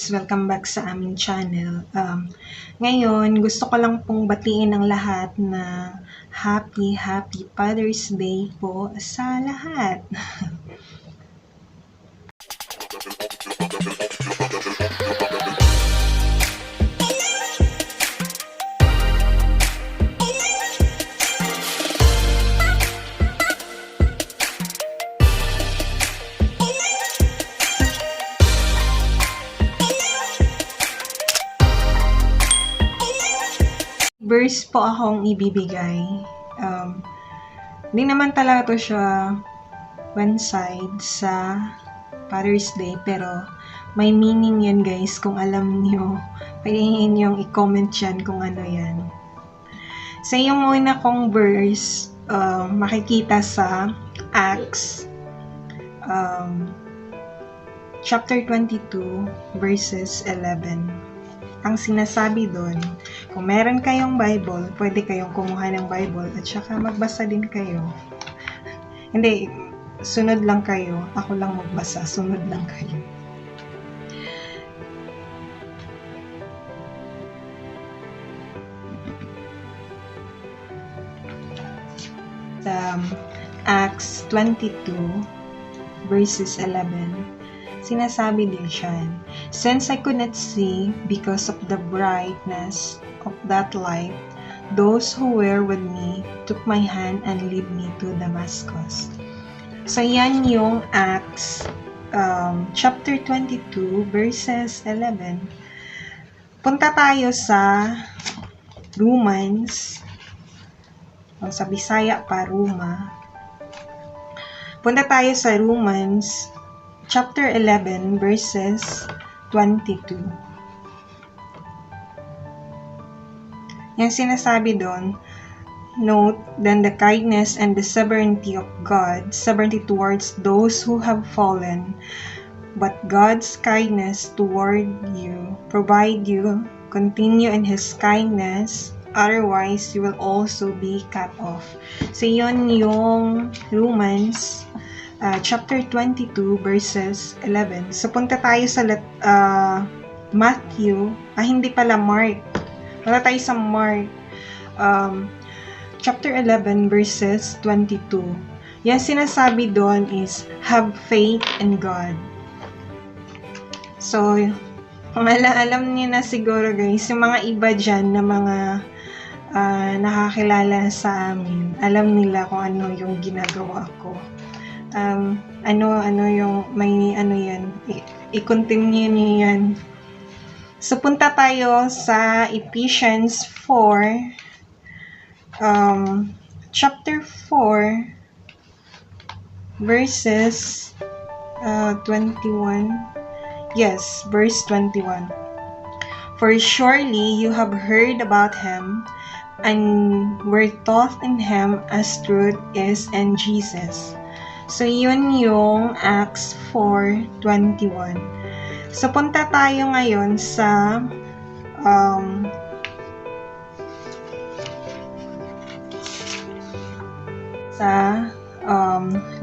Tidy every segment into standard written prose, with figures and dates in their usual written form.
lods, welcome back sa aming channel. Ngayon, gusto ko lang pong batiin ang lahat na Happy Father's Day po sa lahat. Verse po akong ibibigay. Hindi naman talaga to siya one side sa Father's Day, pero may meaning yan guys. Kung alam nyo, pwede yung i-comment yan kung ano yan. Sa yung una kong verse, makikita sa Acts chapter 22 verses 11. Ang sinasabi doon, kung meron kayong Bible, pwede kayong kumuha ng Bible at saka magbasa din kayo. Hindi, sunod lang kayo. Ako lang magbasa, sunod lang kayo. Acts 22 verses 11, sinasabi din siya, "Since I could not see because of the brightness of that light, those who were with me took my hand and led me to Damascus." So yan yung Acts chapter 22 verses 11. Punta tayo sa Romans, o sa Bisaya pa, Roma. Punta tayo sa Romans chapter 11 verses 22. Yung sinasabi doon, "Note then the kindness and the sovereignty of God, sovereignty towards those who have fallen, but God's kindness toward you, provide you continue in His kindness, otherwise you will also be cut off." So yun yung Romans chapter 22 verses 11. So punta tayo sa Matthew, hindi pala Mark. Punta tayo sa Mark chapter 11 verses 22. Yan sinasabi doon is have faith in God. So kung alam niyo na siguro guys, yung mga iba dyan na mga nakakilala sa amin, alam nila kung ano yung ginagawa ko. Ano yung may ano yan, i-continue niyo yan. So punta tayo sa Ephesians 4 chapter 4 verses 21. Yes, verse 21. "For surely you have heard about Him and were taught in Him as truth is in Jesus." So, yun yung Acts 4:21. So, punta tayo ngayon sa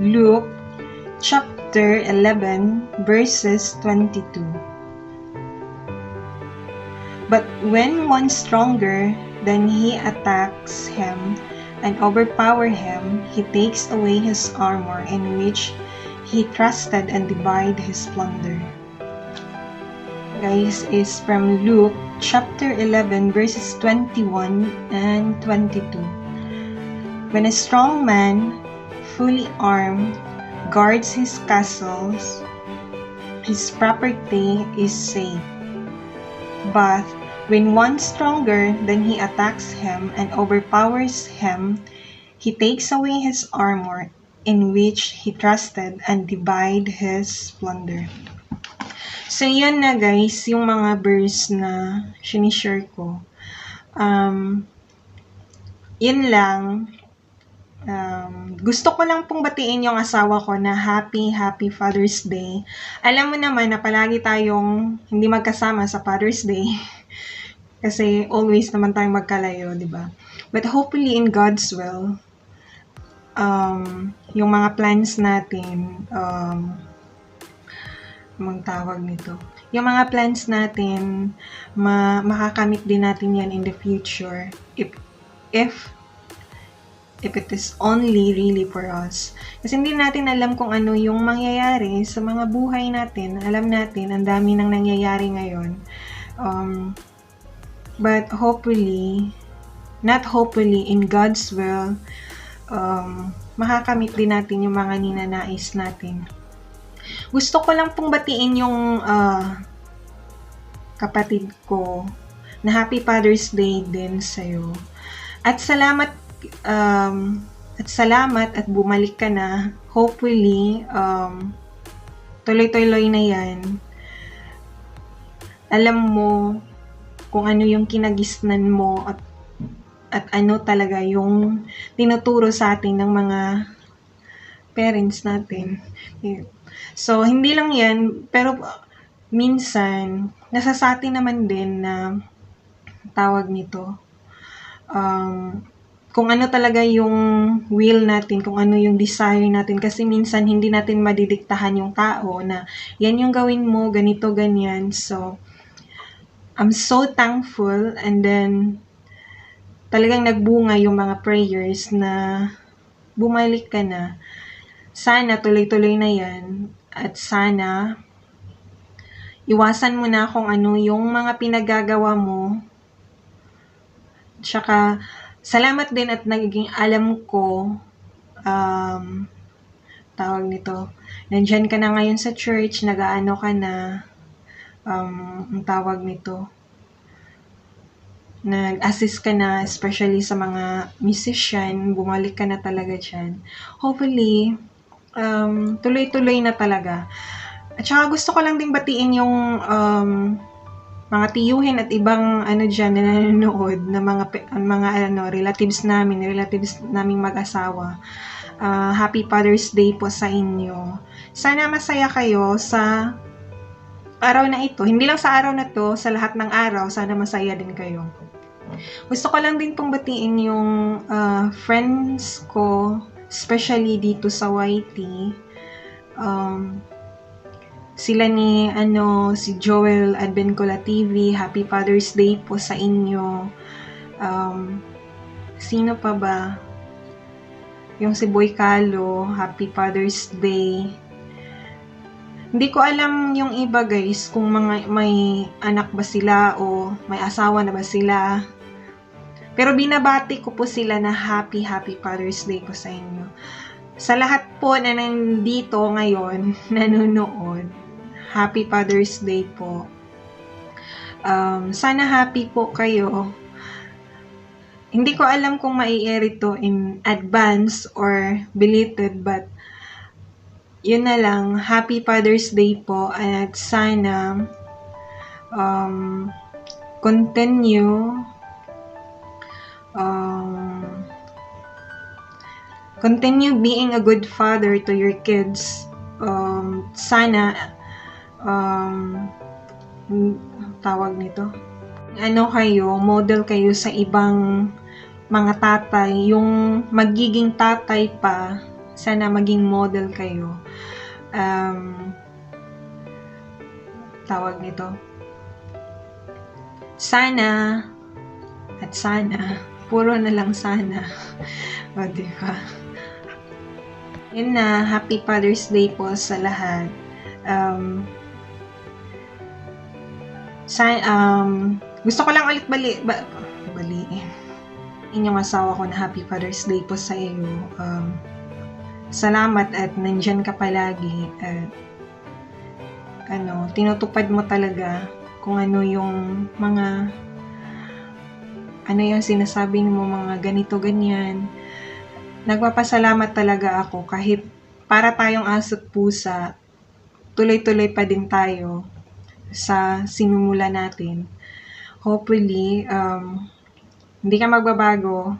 Luke chapter 11 verses 22. "But when one stronger than he attacks him and overpower him, he takes away his armor in which he trusted and divide his plunder." Guys, is from Luke chapter 11 verses 21 and 22. "When a strong man, fully armed, guards his castles, his property is safe. But when one stronger than he attacks him and overpowers him, he takes away his armor in which he trusted and divide his plunder." So, yun na guys, yung mga verse na sinishare ko. Yun lang. Gusto ko lang pong batiin yung asawa ko na Happy Father's Day. Alam mo naman na palagi tayong hindi magkasama sa Father's Day. Kasi always naman tayong magkalayo, di ba? But hopefully in God's will, yung mga plans natin, mong tawag nito. Yung mga plans natin, makakamit din natin yan in the future if it is only really for us. Kasi hindi natin alam kung ano yung mangyayari sa mga buhay natin. Alam natin, ang dami nang nangyayari ngayon. But hopefully, not hopefully, in God's will, makakamit din natin yung mga ninanais natin. Gusto ko lang pong batiin yung kapatid ko na Happy Father's Day din sa'yo. At salamat at bumalik ka na. Hopefully, tuloy-tuloy na yan. Alam mo kung ano yung kinagisnan mo at ano talaga yung tinuturo sa atin ng mga parents natin. So, hindi lang yan, pero minsan, nasa sa atin naman din na tawag nito. Kung ano talaga yung will natin, kung ano yung desire natin. Kasi minsan, hindi natin madidiktahan yung tao na yan yung gawin mo, ganito, ganyan. So, I'm so thankful, and then talagang nagbunga yung mga prayers na bumalik ka na. Sana tuloy-tuloy na yan, at sana iwasan mo na kung ano yung mga pinagagawa mo. Tsaka salamat din at nagiging alam ko, tawag nito, nandyan ka na ngayon sa church, nag-aano ka na, ang tawag nito, nag-assist ka na, especially sa mga musician, bumalik ka na talaga dyan. Hopefully, tuloy-tuloy na talaga. At saka gusto ko lang ding batiin yung mga tiyuhin at ibang dyan na nanonood na mga relatives naming mag-asawa. Happy Father's Day po sa inyo. Sana masaya kayo sa araw na ito. Hindi lang sa araw na to, sa lahat ng araw, sana masaya din kayo. Gusto ko lang din pong batiin yung friends ko, especially dito sa YT. Sila ni si Joel Advencola TV, Happy Father's Day po sa inyo. Sino pa ba? Yung si Boy Calo, Happy Father's Day. Hindi ko alam yung iba guys, kung may anak ba sila o may asawa na ba sila. Pero binabati ko po sila na Happy Father's Day po sa inyo. Sa lahat po na nandito ngayon, nanonood, Happy Father's Day po. Sana happy po kayo. Hindi ko alam kung mai-air ito in advance or belated, but yun na lang, Happy Father's Day po, at sana continue being a good father to your kids. Sana tawag nito, kayo, model kayo sa ibang mga tatay, yung magiging tatay pa, sana maging model kayo. Tawag nito, sana at sana, puro na lang sana. O, diba? Yun na, Happy Father's Day po sa lahat. Gusto ko lang ulit baliin inyong asawa ko na Happy Father's Day po sa iyo. Salamat at nandyan ka palagi. Tinutupad mo talaga kung ano yung mga yung sinasabi mo, mga ganito, ganyan. Nagpapasalamat talaga ako kahit para tayong aso't pusa, tuloy-tuloy pa din tayo sa sinumula natin. Hopefully, hindi ka magbabago.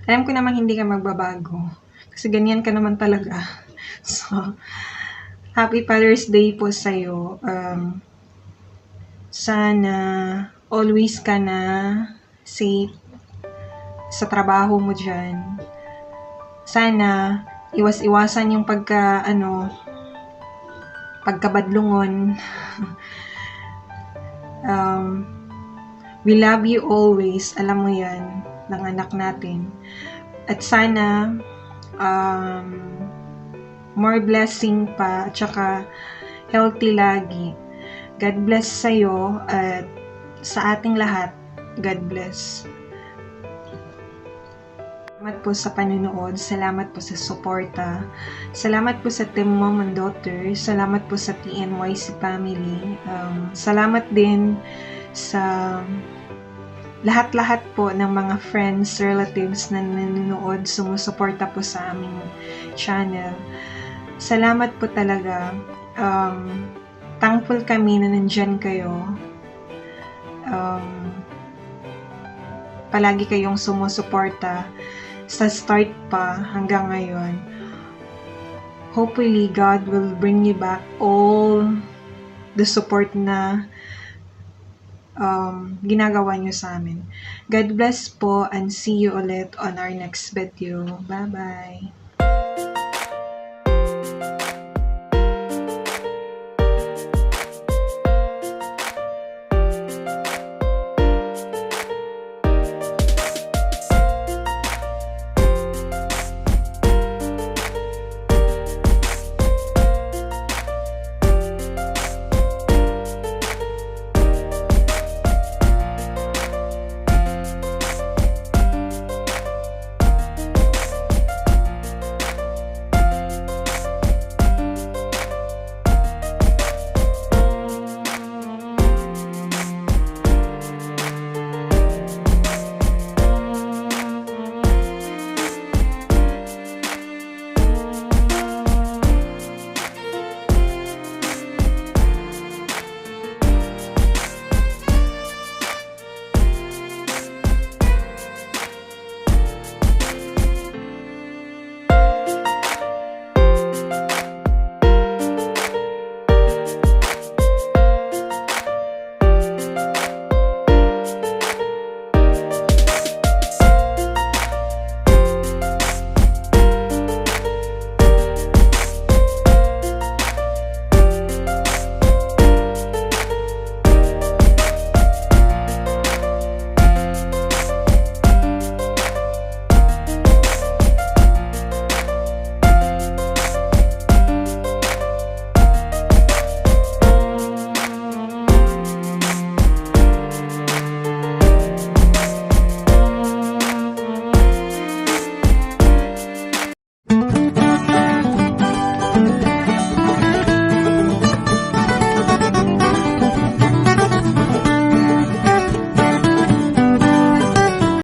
Alam ko naman hindi ka magbabago. Kasi ganyan ka naman talaga. So, Happy Father's Day po sa'yo. Sana always ka na safe sa trabaho mo dyan. Sana iwas-iwasan yung pagkabadlungon. We love you always, alam mo yan, ng anak natin. At sana, more blessing pa, at saka healthy lagi. God bless sa'yo at sa ating lahat. God bless. Salamat po sa panunood. Salamat po sa suporta. Salamat po sa Team Mom and Daughter. Salamat po sa TNYC family. Salamat din sa lahat-lahat po ng mga friends, relatives na nanonood, sumusuporta po sa aming channel. Salamat po talaga. Thankful kami na nandyan kayo. Palagi kayong sumusuporta sa start pa hanggang ngayon. Hopefully, God will bring you back all the support na ginagawa nyo sa amin. God bless po and see you ulit on our next video. Bye-bye!